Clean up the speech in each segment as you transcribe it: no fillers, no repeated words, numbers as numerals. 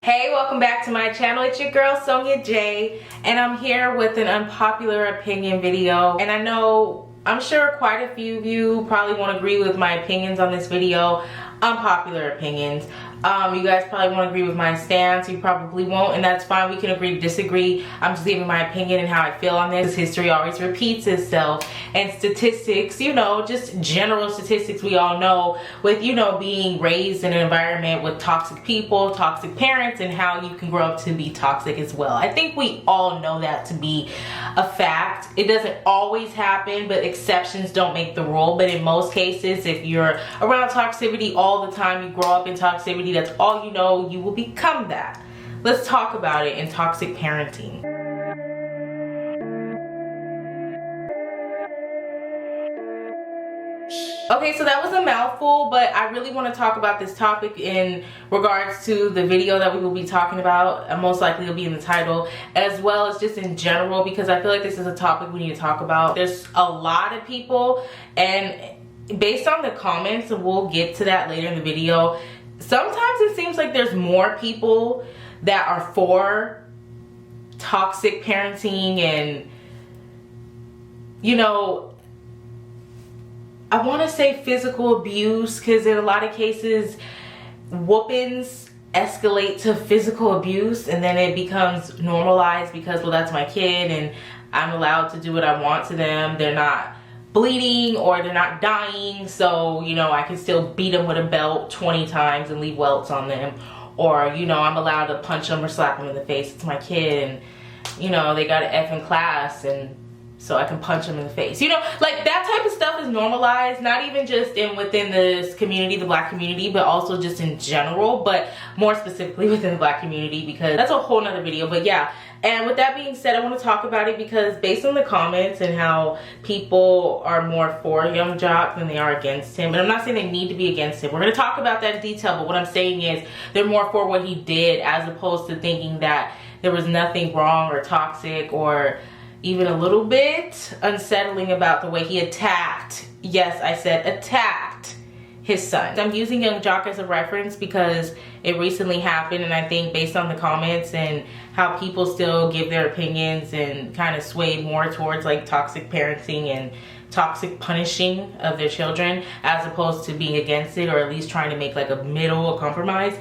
Hey, welcome back to my channel. It's your girl Sonja J, and I'm here with an unpopular opinion video. And I'm sure quite a few of you probably won't agree with my opinions on this video. Unpopular opinions. You guys probably won't agree with my stance. You probably won't, and that's fine. We can agree to disagree. I'm just giving my opinion and how I feel on this. History always repeats itself, and statistics, just general statistics we all know with, being raised in an environment with toxic people, toxic parents, and how you can grow up to be toxic as well. I think we all know that to be a fact. It doesn't always happen, but exceptions don't make the rule. But in most cases, if you're around toxicity all the time, you grow up in toxicity, that's all you know, you will become that. Let's talk about it in toxic parenting. Okay, so that was a mouthful, but I really want to talk about this topic in regards to the video that we will be talking about. Most likely it'll be in the title, as well as just in general, because I feel like this is a topic we need to talk about. There's a lot of people, and based on the comments, and we'll get to that later in the video, sometimes it seems like there's more people that are for toxic parenting and, I want to say physical abuse, because in a lot of cases, whoopings escalate to physical abuse, and then it becomes normalized because, well, that's my kid and I'm allowed to do what I want to them. They're not bleeding or they're not dying, so I can still beat them with a belt 20 times and leave welts on them, or I'm allowed to punch them or slap them in the face. It's my kid, and they got an F in class, and so I can punch them in the face. Like that type of stuff is normalized, not even just within this community, the Black community, but also just in general, but more specifically within the Black community, because that's a whole nother video. But yeah, and with that being said, I want to talk about it because based on the comments and how people are more for Young Jock than they are against him, and I'm not saying they need to be against him. We're going to talk about that in detail, but what I'm saying is they're more for what he did, as opposed to thinking that there was nothing wrong or toxic or even a little bit unsettling about the way he attacked, yes, I said attacked, his son. I'm using Young Jock as a reference because it recently happened, and I think based on the comments and how people still give their opinions and kind of sway more towards like toxic parenting and toxic punishing of their children, as opposed to being against it, or at least trying to make like a compromise.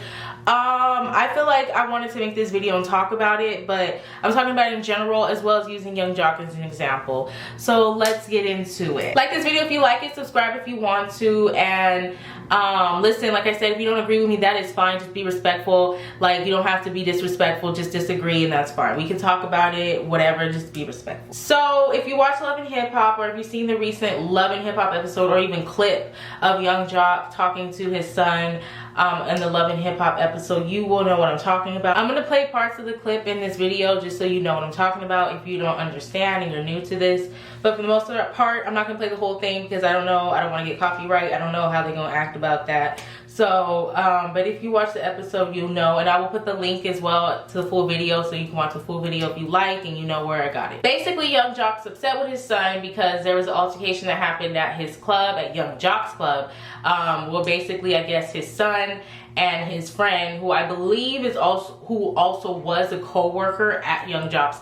I feel like I wanted to make this video and talk about it, but I'm talking about it in general, as well as using Young Jock as an example. So let's get into it. Like this video if you like it, subscribe if you want to, and listen, like I said, if you don't agree with me, that is fine. Just be respectful. Like, you don't have to be disrespectful, just disagree, and that's fine. We can talk about it, whatever, just be respectful. So if you watch Love and Hip Hop, or if you've seen the recent Love and Hip Hop episode, or even clip of Young Jock talking to his son in the Love and Hip Hop episode, you will know what I'm talking about. I'm going to play parts of the clip in this video just so you know what I'm talking about if you don't understand and you're new to this. But for the most part, I'm not going to play the whole thing because I don't know. I don't want to get copyright. I don't know how they're going to act about that. So, but if you watch the episode, you'll know. And I will put the link as well to the full video so you can watch the full video if you like and you know where I got it. Basically, Young Jock's upset with his son because there was an altercation that happened at his club, at Young Jock's club. Well, basically, I guess his son and his friend, who I believe is also was a co-worker at Young Jock's.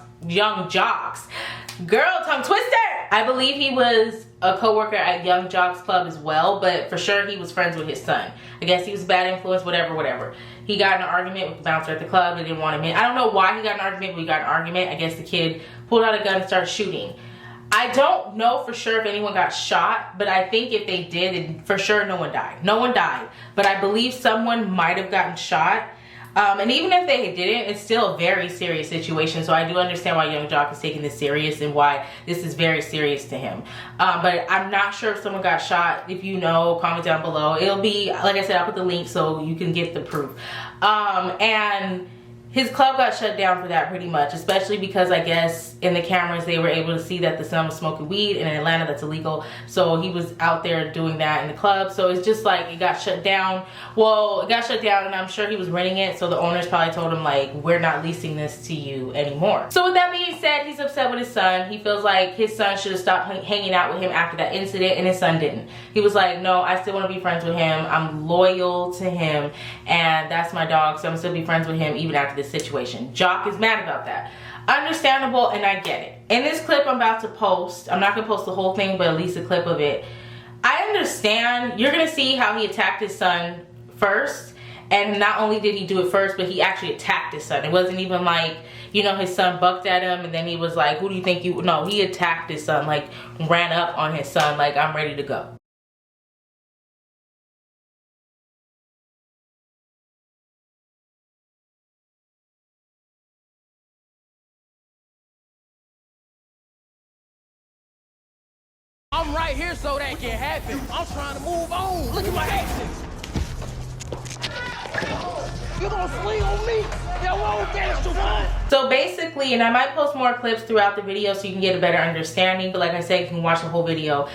Girl, tongue twister! I believe he was a co-worker at Young Jock's club as well, but for sure he was friends with his son. I guess he was a bad influence, whatever. He got in an argument with the bouncer at the club. They didn't want him in. I don't know why he got in an argument, but he got in an argument. I guess the kid pulled out a gun and started shooting. I don't know for sure if anyone got shot, but I think if they did, for sure no one died. No one died, but I believe someone might have gotten shot. And even if they didn't, it's still a very serious situation. So I do understand why Young Jock is taking this serious and why this is very serious to him. But I'm not sure if someone got shot. If you know, comment down below. It'll be, like I said, I'll put the link so you can get the proof. And his club got shut down for that pretty much, especially because I guess in the cameras they were able to see that the son was smoking weed, and in Atlanta that's illegal. So he was out there doing that in the club. So it's just like it got shut down. Well, it got shut down and I'm sure he was renting it. So the owners probably told him like, we're not leasing this to you anymore. So with that being said, he's upset with his son. He feels like his son should have stopped hanging out with him after that incident, and his son didn't. He was like, no, I still want to be friends with him. I'm loyal to him and that's my dog. So I'm still be friends with him even after this situation. Jock is mad about that. Understandable, and I get it. In this clip I'm about to post, I'm not gonna post the whole thing, but at least a clip of it. I understand. You're gonna see how he attacked his son first, and not only did he do it first, but he actually attacked his son. It wasn't even like, you know, his son bucked at him and then he was like, who do you think you, no, he attacked his son, like ran up on his son like, I'm ready to go. I'm right here so that can happen. I'm trying to move on. Look at my actions. You gonna swing on me? That won't dance, Javon. So basically, and I might post more clips throughout the video so you can get a better understanding, but like I said, you can watch the whole video.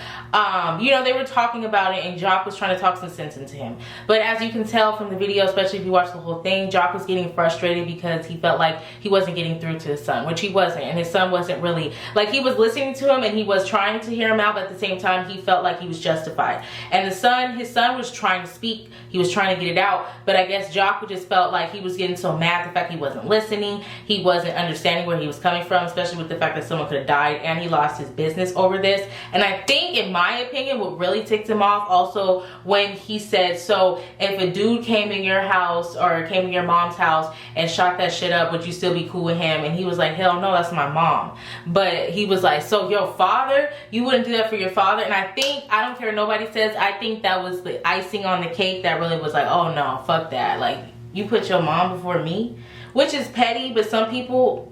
You know, they were talking about it and Jock was trying to talk some sense into him. But as you can tell from the video, especially if you watch the whole thing, Jock was getting frustrated because he felt like he wasn't getting through to his son, which he wasn't. And his son wasn't really, like, he was listening to him and he was trying to hear him out, but at the same time, he felt like he was justified. And his son was trying to speak. He was trying to get it out, but I guess Jock just felt like he was getting so mad the fact he wasn't listening. He wasn't understanding where he was coming from, especially with the fact that someone could have died and he lost his business over this. And I think, in my opinion, what really ticked him off also when he said, so if a dude came in your house or came in your mom's house and shot that shit up, would you still be cool with him? And he was like, hell no, that's my mom. But he was like, so your father, you wouldn't do that for your father? And I think, I don't care what nobody says, I think that was the icing on the cake that really was like, oh no, fuck that. Like, you put your mom before me? Which is petty, but some people,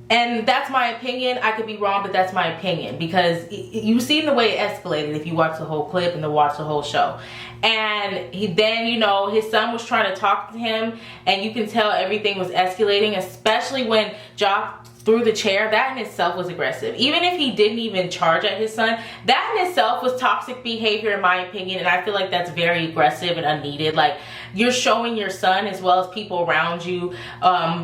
and that's my opinion. I could be wrong, but that's my opinion, because you've seen the way it escalated if you watch the whole clip and then watch the whole show. And then, you know, his son was trying to talk to him and you can tell everything was escalating, especially when Jock threw the chair. That in itself was aggressive. Even if he didn't even charge at his son, that in itself was toxic behavior in my opinion, and I feel like that's very aggressive and unneeded. Like, you're showing your son, as well as people around you,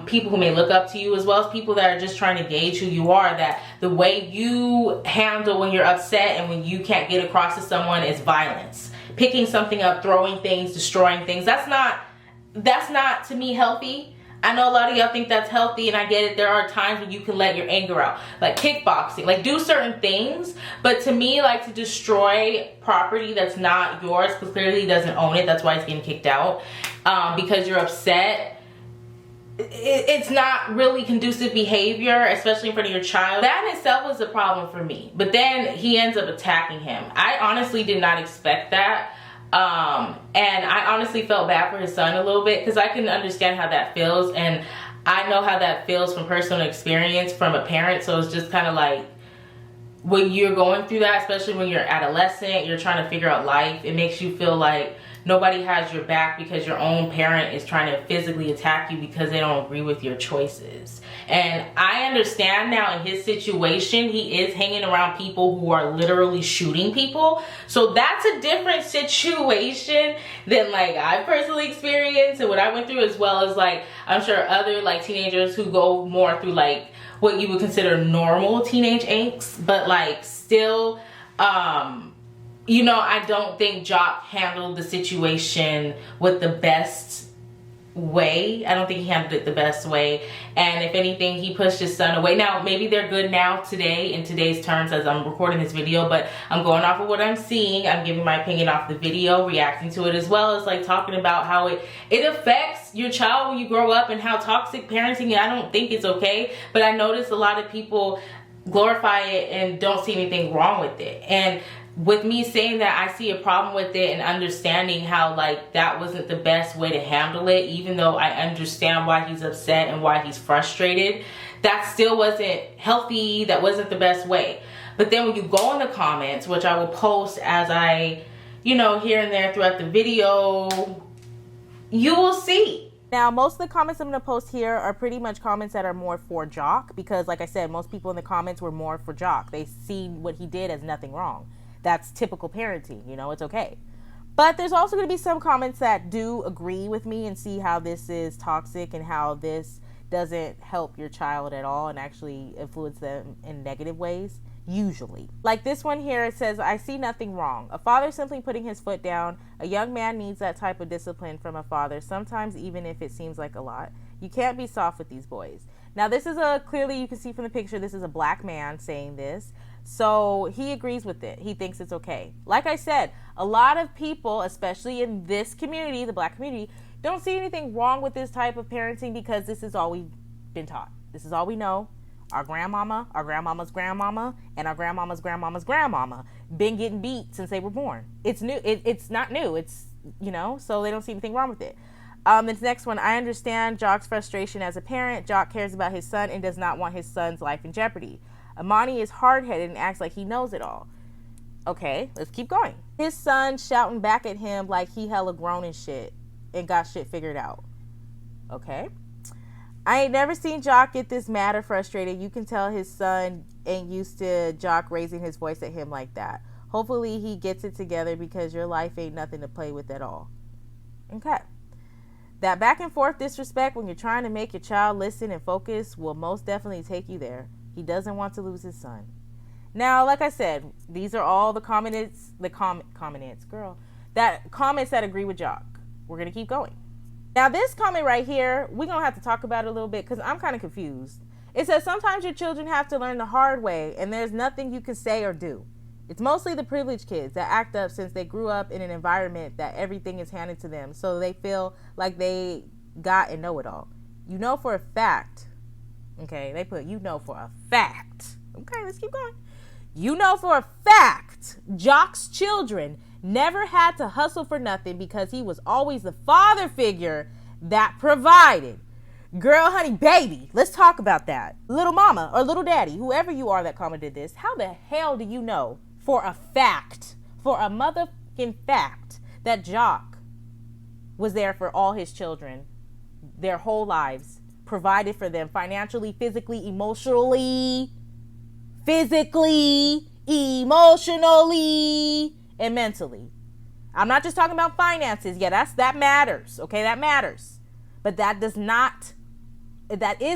people who may look up to you, as well as people that are just trying to gauge who you are, that the way you handle when you're upset and when you can't get across to someone is violence. Picking something up, throwing things, destroying things, that's not to me healthy. I know a lot of y'all think that's healthy, and I get it. There are times when you can let your anger out, like kickboxing, like do certain things. But to me, like, to destroy property that's not yours, because clearly he doesn't own it, that's why he's getting kicked out, because you're upset, it's not really conducive behavior, especially in front of your child. That in itself was a problem for me. But then he ends up attacking him. I honestly did not expect that. And I honestly felt bad for his son a little bit, because I can understand how that feels, and I know how that feels from personal experience from a parent. So it's just kind of like, when you're going through that, especially when you're adolescent, you're trying to figure out life, it makes you feel like nobody has your back because your own parent is trying to physically attack you because they don't agree with your choices. And I understand now in his situation, he is hanging around people who are literally shooting people. So that's a different situation than like I personally experienced and what I went through, as well as like I'm sure other like teenagers who go more through like what you would consider normal teenage angst. But like still, you know, I don't think Jock handled the situation with the best way. I don't think he handled it the best way. And if anything, he pushed his son away. Now, maybe they're good now today, in today's terms, as I'm recording this video, but I'm going off of what I'm seeing. I'm giving my opinion off the video, reacting to it, as well as like talking about how it affects your child when you grow up and how toxic parenting, I don't think it's okay. But I notice a lot of people glorify it and don't see anything wrong with it. And with me saying that, I see a problem with it and understanding how like that wasn't the best way to handle it, even though I understand why he's upset and why he's frustrated. That still wasn't healthy. That wasn't the best way. But then when you go in the comments, which I will post as I, you know, here and there throughout the video, you will see Now, most of the comments I'm going to post here are pretty much comments that are more for Jock because, like I said, most people in the comments were more for Jock. They see what he did as nothing wrong. That's typical parenting, you know, it's okay. But there's also going to be some comments that do agree with me and see how this is toxic and how this doesn't help your child at all and actually influence them in negative ways, usually. Like this one here, it says, I see nothing wrong. A father simply putting his foot down. A young man needs that type of discipline from a father, sometimes even if it seems like a lot. You can't be soft with these boys. Now, this is clearly you can see from the picture, this is a black man saying this. So he agrees with it. He thinks it's okay. Like I said, a lot of people, especially in this community, the black community, don't see anything wrong with this type of parenting because this is all we've been taught. This is all we know. Our grandmama, our grandmama's grandmama, and our grandmama's grandmama's grandmama been getting beat since they were born. It's new. It's not new. It's, you know, so they don't see anything wrong with it. This next one, I understand Jock's frustration as a parent. Jock cares about his son and does not want his son's life in jeopardy. Amani is hard-headed and acts like he knows it all. Okay, let's keep going. His son shouting back at him like he hella grown and shit and got shit figured out. Okay. I ain't never seen Jock get this mad or frustrated. You can tell his son ain't used to Jock raising his voice at him like that. Hopefully he gets it together because your life ain't nothing to play with at all. Okay. That back and forth disrespect when you're trying to make your child listen and focus will most definitely take you there. He doesn't want to lose his son. Now, like I said, these are all the comments that agree with Jock. We're going to keep going. Now, this comment right here, we're going to have to talk about it a little bit because I'm kind of confused. It says, sometimes your children have to learn the hard way and there's nothing you can say or do. It's mostly the privileged kids that act up since they grew up in an environment that everything is handed to them, so they feel like they got and know it all. You know for a fact. Okay, they put, you know for a fact. Okay, let's keep going. You know for a fact, Jock's children never had to hustle for nothing because he was always the father figure that provided. Girl, honey, baby, let's talk about that. Little mama or little daddy, whoever you are that commented this, how the hell do you know for a motherfucking fact, that Jock was there for all his children, their whole lives, provided for them financially, physically, emotionally, and mentally. I'm not just talking about finances. Yeah, that matters. Okay, that matters. But that is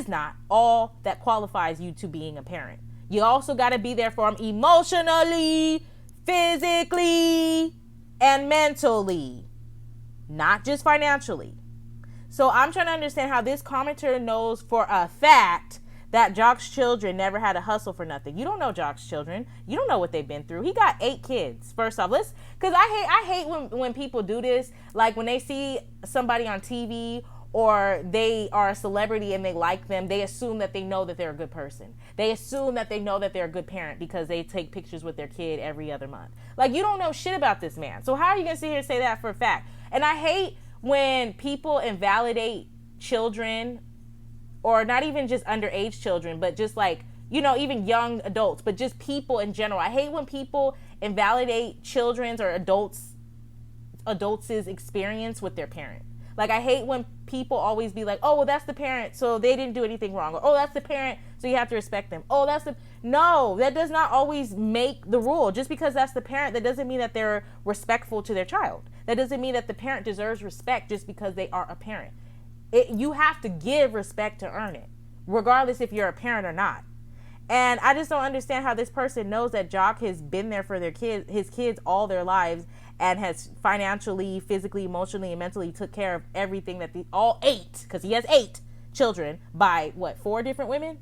not all that qualifies you to being a parent. You also got to be there for them emotionally, physically, and mentally, not just financially. So I'm trying to understand how this commenter knows for a fact that Jock's children never had to hustle for nothing. You don't know Jock's children. You don't know what they've been through. He got 8 kids. First off, because I hate when people do this. Like when they see somebody on TV or they are a celebrity and they like them, they assume that they know that they're a good person. They assume that they know that they're a good parent because they take pictures with their kid every other month. Like, you don't know shit about this man. So how are you going to sit here and say that for a fact? And I hate when people invalidate children, or not even just underage children, but just like, you know, even young adults, but just people in general. I hate when people invalidate children's or adults' experience with their parent. Like, I hate when people always be like, oh, well, that's the parent, so they didn't do anything wrong. Or, oh, that's the parent, so you have to respect them. Oh, no, that does not always make the rule. Just because that's the parent, that doesn't mean that they're respectful to their child. That doesn't mean that the parent deserves respect just because they are a parent. You have to give respect to earn it, regardless if you're a parent or not. And I just don't understand how this person knows that Jock has been there for his kids all their lives, and has financially, physically, emotionally, and mentally took care of everything that all 8, because he has 8 children by 4 different women?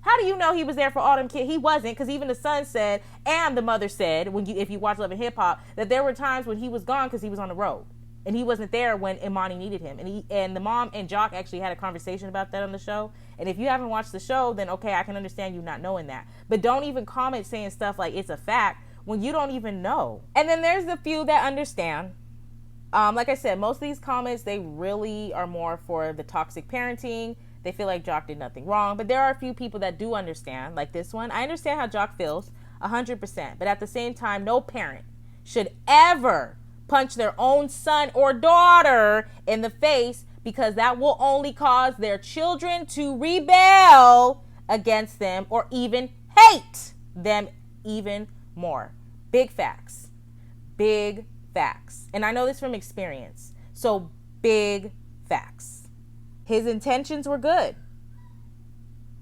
How do you know he was there for all them kids? He wasn't, because even the son said, and the mother said, if you watch Love and Hip Hop, that there were times when he was gone because he was on the road. And he wasn't there when Imani needed him. And the mom and Jock actually had a conversation about that on the show. And if you haven't watched the show, then okay, I can understand you not knowing that. But don't even comment saying stuff like it's a fact when you don't even know. And then there's the few that understand. Like I said, most of these comments, they really are more for the toxic parenting. They feel like Jock did nothing wrong. But there are a few people that do understand, like this one. I understand how Jock feels, 100%. But at the same time, no parent should ever punch their own son or daughter in the face because that will only cause their children to rebel against them or even hate them even more. Big facts. Big facts. And I know this from experience. So big facts. His intentions were good,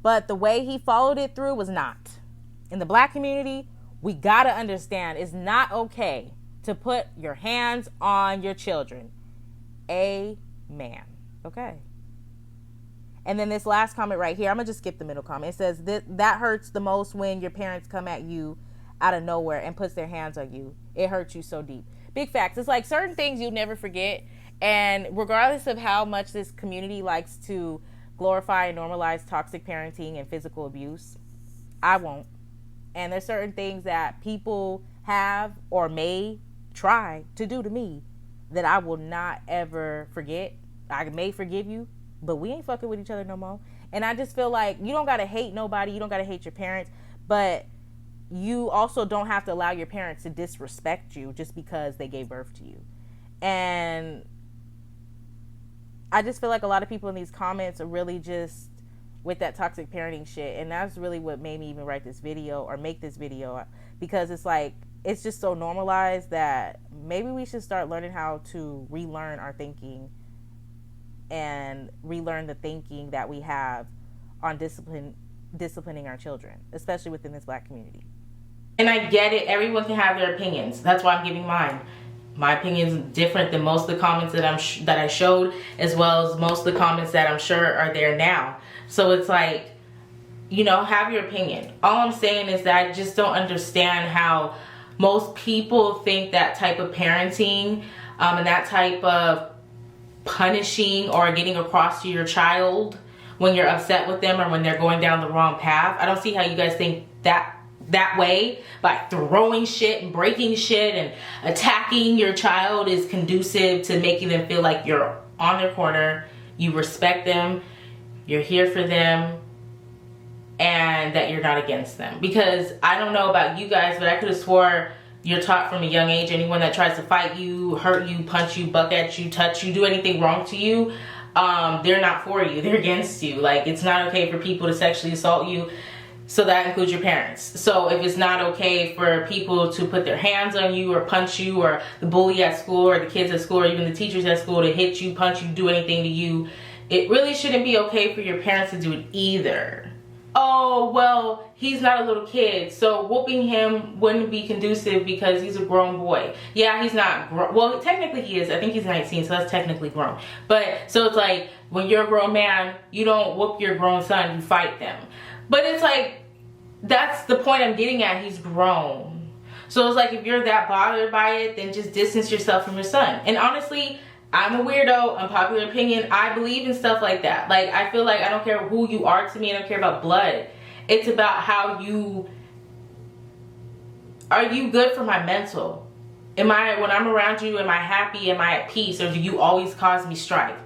but the way he followed it through was not. In the Black community, we gotta understand it's not okay to put your hands on your children. Amen. Okay. And then this last comment right here, I'm gonna just skip the middle comment. It says that hurts the most when your parents come at you out of nowhere and puts their hands on you. It hurts you so deep. Big facts. It's like certain things you'll never forget. And regardless of how much this community likes to glorify and normalize toxic parenting and physical abuse, I won't. And there's certain things that people have or may try to do to me that I will not ever forget. I may forgive you, but we ain't fucking with each other no more. And I just feel like you don't gotta hate nobody. You don't gotta hate your parents, but you also don't have to allow your parents to disrespect you just because they gave birth to you. And I just feel like a lot of people in these comments are really just with that toxic parenting shit. And that's really what made me even write this video or make this video, because it's like, it's just so normalized that maybe we should start learning how to relearn our thinking and relearn the thinking that we have on disciplining our children, especially within this Black community. And I get it. Everyone can have their opinions. That's why I'm giving mine. My opinion is different than most of the comments that I showed, as well as most of the comments that I'm sure are there now. So it's like, you know, have your opinion. All I'm saying is that I just don't understand how most people think that type of parenting and that type of punishing or getting across to your child when you're upset with them or when they're going down the wrong path. I don't see how you guys think that way, by throwing shit and breaking shit and attacking your child is conducive to making them feel like you're on their corner, you respect them, you're here for them, and that you're not against them. Because I don't know about you guys, but I could have swore you're taught from a young age, anyone that tries to fight you, hurt you, punch you, buck at you, touch you, do anything wrong to you, they're not for you, they're against you. Like, it's not okay for people to sexually assault you. So that includes your parents. So if it's not okay for people to put their hands on you or punch you, or the bully at school or the kids at school or even the teachers at school to hit you, punch you, do anything to you, it really shouldn't be okay for your parents to do it either. Oh, well, he's not a little kid, so whooping him wouldn't be conducive because he's a grown boy. Yeah, he's not well, technically he is. I think he's 19, so that's technically grown. But so it's like, when you're a grown man, you don't whoop your grown son, you fight them. But it's like, that's the point I'm getting at. He's grown. So it's like, if you're that bothered by it, then just distance yourself from your son. And honestly, I'm a weirdo, unpopular opinion. I believe in stuff like that. Like, I feel like I don't care who you are to me. I don't care about blood. It's about how are you good for my mental? When I'm around you, am I happy? Am I at peace? Or do you always cause me strife?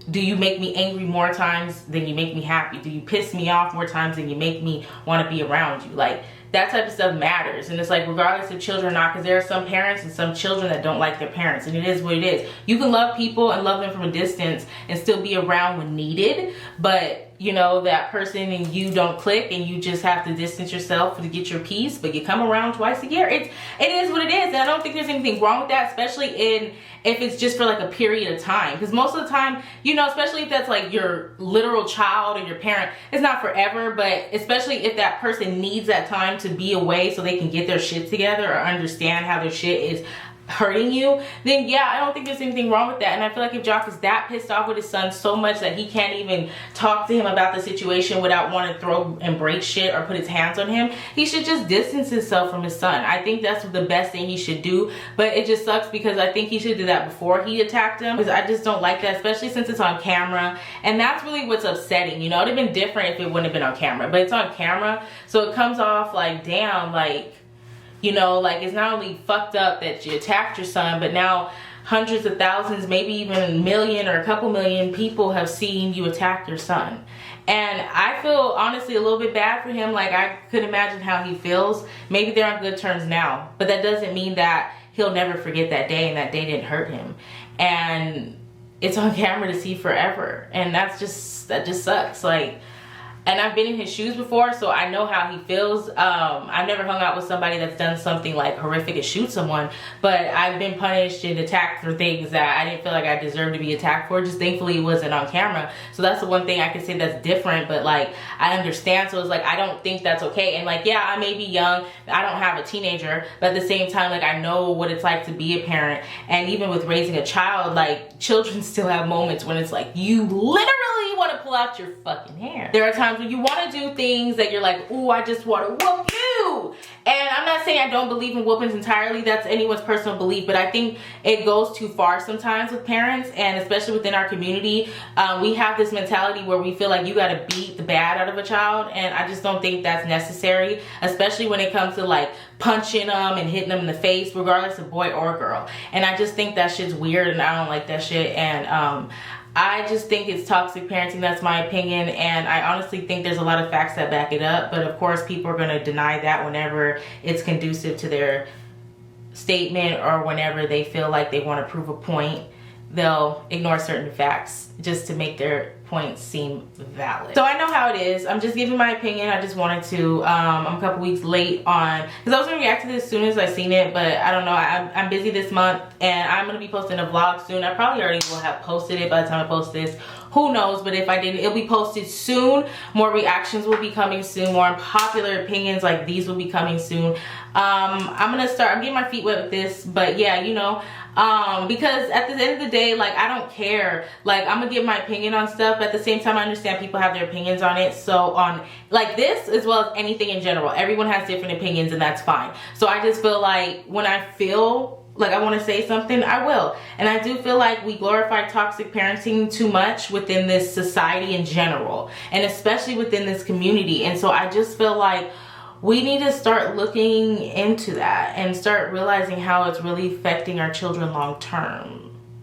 Do you make me angry more times than you make me happy? Do you piss me off more times than you make me want to be around you? Like, that type of stuff matters. And it's like, regardless of children or not, because there are some parents and some children that don't like their parents, and it is what it is. You can love people and love them from a distance and still be around when needed, but you know, that person and you don't click and you just have to distance yourself to get your peace, but you come around twice a year. It is what it is. And I don't think there's anything wrong with that, especially if it's just for like a period of time. Because most of the time, you know, especially if that's like your literal child or your parent, it's not forever, but especially if that person needs that time to be away so they can get their shit together or understand how their shit is hurting you, then yeah, I don't think there's anything wrong with that. And I feel like if Jock is that pissed off with his son so much that he can't even talk to him about the situation without wanting to throw and break shit or put his hands on him, he should just distance himself from his son. I think that's the best thing he should do. But it just sucks because I think he should do that before he attacked him, because I just don't like that, especially since it's on camera. And that's really what's upsetting. You know, it would have been different if it wouldn't have been on camera, but it's on camera, so it comes off like, damn, like, you know, like, it's not only fucked up that you attacked your son, but now hundreds of thousands, maybe even a million or a couple million people have seen you attack your son. And I feel honestly a little bit bad for him. Like, I could imagine how he feels. Maybe they're on good terms now, but that doesn't mean that he'll never forget that day and that day didn't hurt him. And it's on camera to see forever, and that just sucks. Like, and I've been in his shoes before, so I know how he feels. I've never hung out with somebody that's done something like horrific and shoot someone, but I've been punished and attacked for things that I didn't feel like I deserved to be attacked for. Just thankfully it wasn't on camera. So that's the one thing I can say that's different, but like, I understand. So it's like, I don't think that's okay. And like, yeah, I may be young, I don't have a teenager, but at the same time, like, I know what it's like to be a parent. And even with raising a child, like, children still have moments when it's like, you literally want to pull out your fucking hair. There are times when you want to do things that you're like, ooh, I just want to whoop you. And I'm not saying I don't believe in whoopings entirely. That's anyone's personal belief. But I think it goes too far sometimes with parents, and especially within our community. We have this mentality where we feel like you got to beat the bad out of a child. And I just don't think that's necessary, especially when it comes to like punching them and hitting them in the face, regardless of boy or girl. And I just think that shit's weird, and I don't like that shit. And I just think it's toxic parenting. That's my opinion, and I honestly think there's a lot of facts that back it up, but of course people are going to deny that whenever it's conducive to their statement, or whenever they feel like they want to prove a point. They'll ignore certain facts just to make their points seem valid. So I know how it is. I'm just giving my opinion. I just wanted to, I'm a couple weeks late on, because I was going to react to this as soon as I seen it, but I don't know. I'm busy this month, and I'm going to be posting a vlog soon. I probably already will have posted it by the time I post this. Who knows? But if I didn't, it'll be posted soon. More reactions will be coming soon. More unpopular opinions like these will be coming soon. I'm getting my feet wet with this, but yeah, you know, because at the end of the day, like, I don't care. Like, I'm gonna give my opinion on stuff, but at the same time, I understand people have their opinions on it. So on like this, as well as anything in general, everyone has different opinions, and that's fine. So I just feel like when I feel like I want to say something, I will. And I do feel like we glorify toxic parenting too much within this society in general, and especially within this community. And so I just feel like we need to start looking into that and start realizing how it's really affecting our children long term.